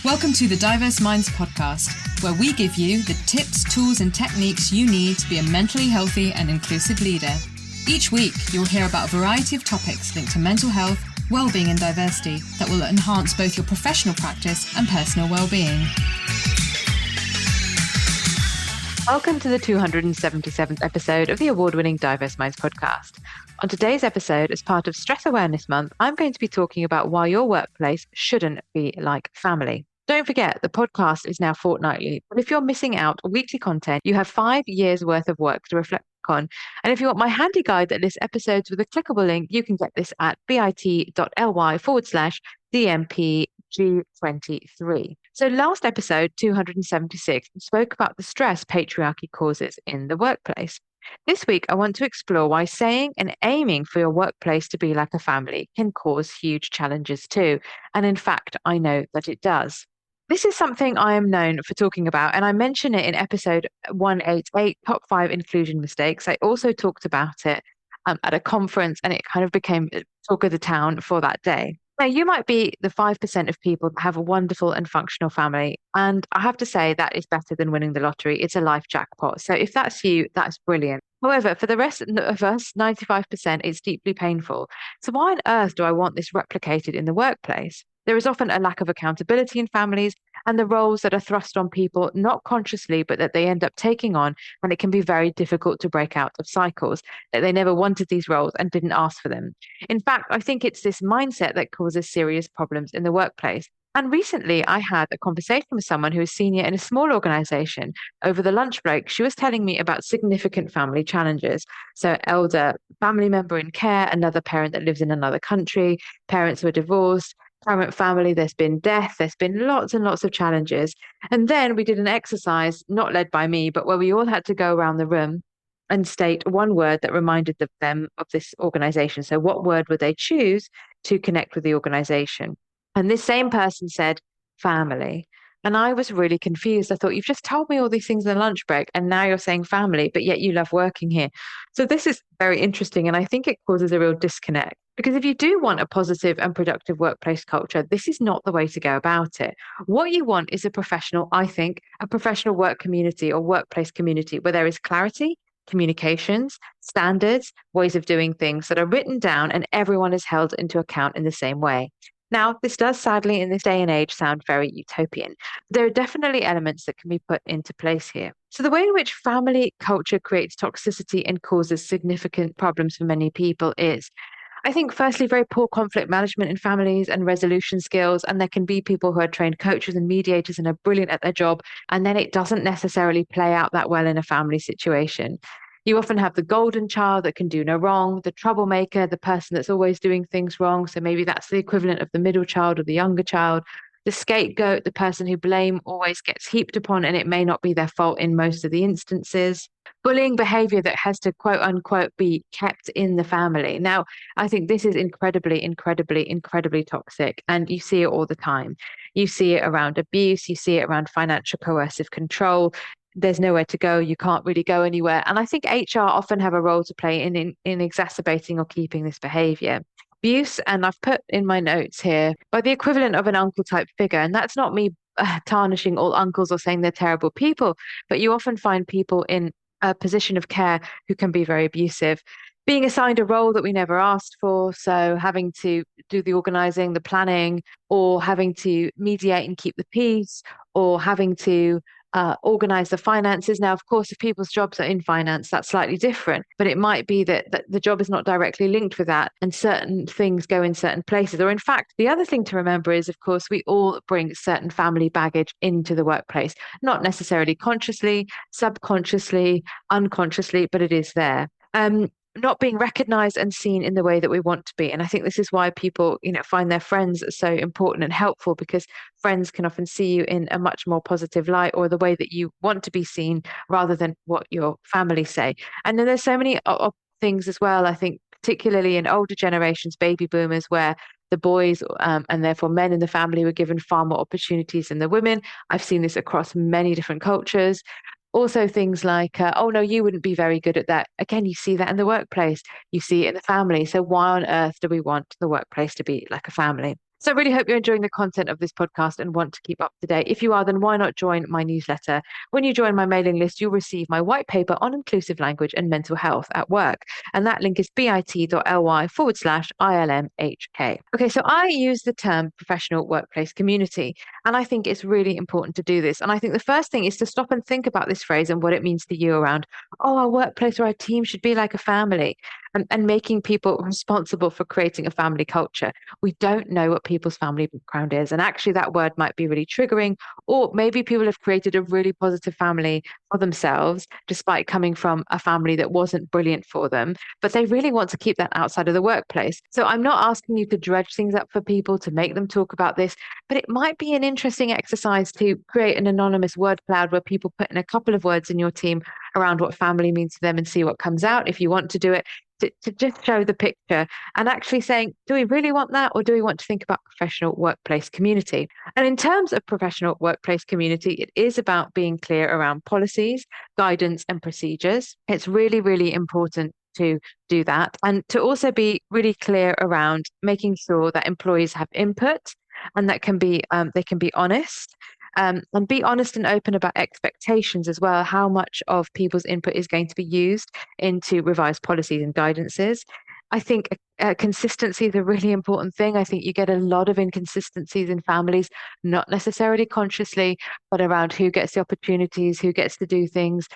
Welcome to the Diverse Minds podcast, where we give you the tips, tools, and techniques you need to be a mentally healthy and inclusive leader. Each week, you'll hear about a variety of topics linked to mental health, wellbeing, and diversity that will enhance both your professional practice and personal wellbeing. Welcome to the 277th episode of the award-winning Diverse Minds podcast. On today's episode, as part of Stress Awareness Month, I'm going to be talking about why your workplace shouldn't be like family. Don't forget, the podcast is now fortnightly, but if you're missing out on weekly content, you have 5 years worth of work to reflect on. And if you want my handy guide that lists episodes with a clickable link, you can get this at bit.ly/DMPG23. So last episode, 276, spoke about the stress patriarchy causes in the workplace. This week, I want to explore why saying and aiming for your workplace to be like a family can cause huge challenges too. And in fact, I know that it does. This is something I am known for talking about, and I mention it in episode 188, Top 5 Inclusion Mistakes. I also talked about it at a conference, and it kind of became talk of the town for that day. Now, you might be the 5% of people that have a wonderful and functional family, and I have to say that is better than winning the lottery. It's a life jackpot. So if that's you, that's brilliant. However, for the rest of us, 95%, it's deeply painful. So why on earth do I want this replicated in the workplace? There is often a lack of accountability in families and the roles that are thrust on people, not consciously, but that they end up taking on. And it can be very difficult to break out of cycles that they never wanted these roles and didn't ask for them. In fact, I think it's this mindset that causes serious problems in the workplace. And recently, I had a conversation with someone who is senior in a small organization. Over the lunch break, she was telling me about significant family challenges. So, elder family member in care, another parent that lives in another country, parents who are divorced, current family, there's been death, there's been lots and lots of challenges. And then we did an exercise, not led by me, but where we all had to go around the room and state one word that reminded them of this organization. So, what word would they choose to connect with the organization? And this same person said, family. And I was really confused. I thought, you've just told me all these things in the lunch break, and now you're saying family, but yet you love working here. So this is very interesting. And I think it causes a real disconnect. Because if you do want a positive and productive workplace culture, this is not the way to go about it. What you want is a professional work community or workplace community where there is clarity, communications, standards, ways of doing things that are written down and everyone is held into account in the same way. Now, this does sadly in this day and age sound very utopian. There are definitely elements that can be put into place here. So the way in which family culture creates toxicity and causes significant problems for many people is, I think, firstly, very poor conflict management in families and resolution skills. And there can be people who are trained coaches and mediators and are brilliant at their job. And then it doesn't necessarily play out that well in a family situation. You often have the golden child that can do no wrong, the troublemaker, the person that's always doing things wrong. So maybe that's the equivalent of the middle child or the younger child. The scapegoat, the person who blame always gets heaped upon, and it may not be their fault in most of the instances. Bullying behavior that has to quote unquote be kept in the family. Now, I think this is incredibly, incredibly, incredibly toxic, and you see it all the time. You see it around abuse, you see it around financial coercive control. There's nowhere to go. You can't really go anywhere. And I think HR often have a role to play in exacerbating or keeping this behavior. Abuse, and I've put in my notes here, by the equivalent of an uncle type figure. And that's not me tarnishing all uncles or saying they're terrible people, but you often find people in a position of care who can be very abusive. Being assigned a role that we never asked for, so having to do the organizing, the planning, or having to mediate and keep the peace, or having to organize the finances. Now, of course, if people's jobs are in finance, that's slightly different, but it might be that the job is not directly linked with that and certain things go in certain places. Or in fact, the other thing to remember is, of course, we all bring certain family baggage into the workplace, not necessarily consciously, subconsciously, unconsciously, but it is there. Not being recognized and seen in the way that we want to be. And I think this is why people, find their friends so important and helpful, because friends can often see you in a much more positive light or the way that you want to be seen rather than what your family say. And then there's so many things as well, I think, particularly in older generations, baby boomers, where the boys and therefore men in the family were given far more opportunities than the women. I've seen this across many different cultures. Also things like, oh no, you wouldn't be very good at that. Again, you see that in the workplace, you see it in the family. So why on earth do we want the workplace to be like a family? So I really hope you're enjoying the content of this podcast and want to keep up to date. If you are, then why not join my newsletter? When you join my mailing list, you'll receive my white paper on inclusive language and mental health at work. And that link is bit.ly/ILMHK. Okay, so I use the term professional workplace community, and I think it's really important to do this. And I think the first thing is to stop and think about this phrase and what it means to you around, oh, our workplace or our team should be like a family, and making people responsible for creating a family culture. We don't know what people's family background is. And actually, that word might be really triggering. Or maybe people have created a really positive family for themselves, despite coming from a family that wasn't brilliant for them. But they really want to keep that outside of the workplace. So I'm not asking you to dredge things up for people, to make them talk about this, but it might be an interesting exercise to create an anonymous word cloud where people put in a couple of words in your team around what family means to them and see what comes out if you want to do it. To just show the picture and actually saying, do we really want that, or do we want to think about professional workplace community? And in terms of professional workplace community, it is about being clear around policies, guidance, and procedures. It's really, really important to do that, and to also be really clear around making sure that employees have input and that they can be honest. And be honest and open about expectations as well, how much of people's input is going to be used into revised policies and guidances. I think consistency is a really important thing. I think you get a lot of inconsistencies in families, not necessarily consciously, but around who gets the opportunities, who gets to do things,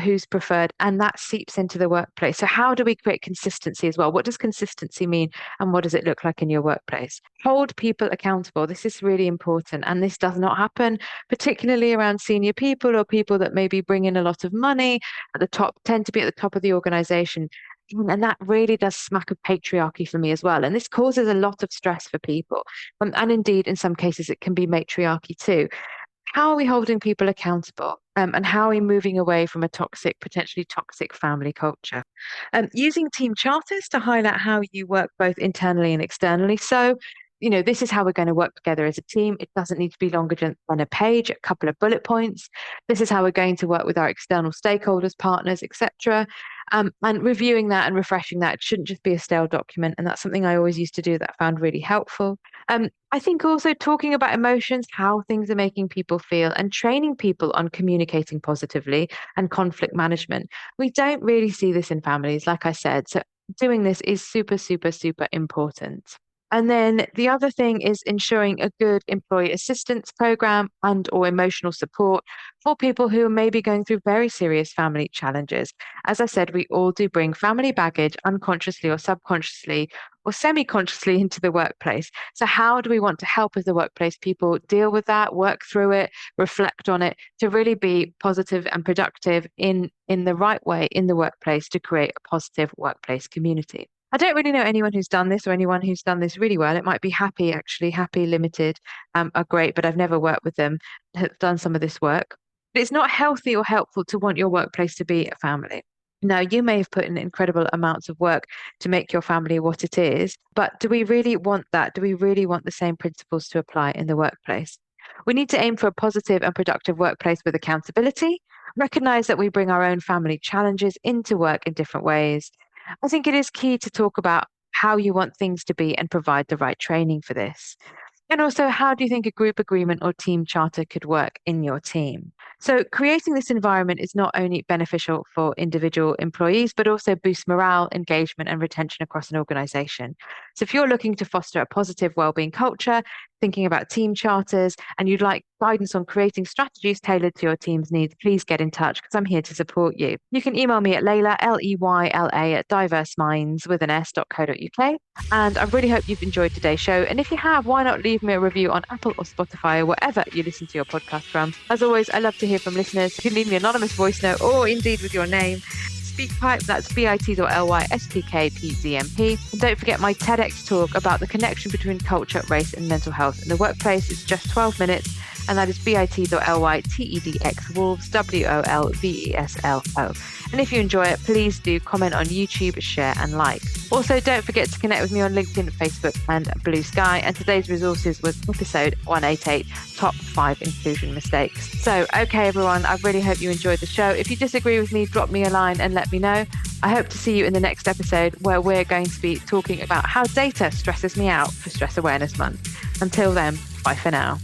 who's preferred, and that seeps into the workplace. So how do we create consistency as well? What does consistency mean, and what does it look like in your workplace? Hold people accountable. This is really important, and this does not happen, particularly around senior people or people that maybe bring in a lot of money at the top, tend to be at the top of the organization. And that really does smack of patriarchy for me as well. And this causes a lot of stress for people. And indeed, in some cases, it can be matriarchy too. How are we holding people accountable? And how are we moving away from a toxic, potentially toxic family culture? Using team charters to highlight how you work both internally and externally. So, this is how we're going to work together as a team. It doesn't need to be longer than a page, a couple of bullet points. This is how we're going to work with our external stakeholders, partners, etc. And reviewing that and refreshing that. It shouldn't just be a stale document. And that's something I always used to do that I found really helpful. I think also talking about emotions, how things are making people feel, and training people on communicating positively and conflict management. We don't really see this in families, like I said. So doing this is super, super, super important. And then the other thing is ensuring a good employee assistance program and or emotional support for people who are maybe going through very serious family challenges. As I said, we all do bring family baggage unconsciously or subconsciously or semi-consciously into the workplace. So how do we want to help as the workplace people deal with that, work through it, reflect on it, to really be positive and productive in the right way in the workplace to create a positive workplace community? I don't really know anyone who's done this or anyone who's done this really well. It might be Happy, actually. Happy Limited are great, but I've never worked with them, have done some of this work. But it's not healthy or helpful to want your workplace to be a family. Now, you may have put in incredible amounts of work to make your family what it is, but do we really want that? Do we really want the same principles to apply in the workplace? We need to aim for a positive and productive workplace with accountability, recognize that we bring our own family challenges into work in different ways. I think it is key to talk about how you want things to be and provide the right training for this. And also, how do you think a group agreement or team charter could work in your team? So, creating this environment is not only beneficial for individual employees, but also boosts morale, engagement, and retention across an organization. So, if you're looking to foster a positive wellbeing culture, thinking about team charters, and you'd like guidance on creating strategies tailored to your team's needs, please get in touch because I'm here to support you. You can email me at Layla, Leyla, at diverseminds.co.uk. And I really hope you've enjoyed today's show. And if you have, why not leave me a review on Apple or Spotify or wherever you listen to your podcast from. As always, I love to hear from listeners. You can leave me an anonymous voice note or indeed with your name. SpeakPipe, that's bit.ly/SPKPZMP. And don't forget my TEDx talk about the connection between culture, race, and mental health in the workplace. It's just 12 minutes, and that is bit.ly/TEDxWolves, WOLVESLO. And if you enjoy it, please do comment on YouTube, share, and like. Also, don't forget to connect with me on LinkedIn, Facebook, and Blue Sky. And today's resources was episode 188, Top 5 Inclusion Mistakes. So, okay, everyone, I really hope you enjoyed the show. If you disagree with me, drop me a line and let me know. I hope to see you in the next episode where we're going to be talking about how data stresses me out for Stress Awareness Month. Until then, bye for now.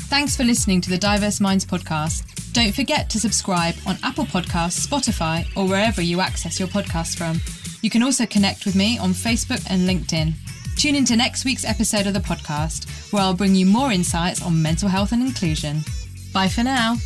Thanks for listening to the Diverse Minds podcast. Don't forget to subscribe on Apple Podcasts, Spotify, or wherever you access your podcasts from. You can also connect with me on Facebook and LinkedIn. Tune into next week's episode of the podcast, where I'll bring you more insights on mental health and inclusion. Bye for now.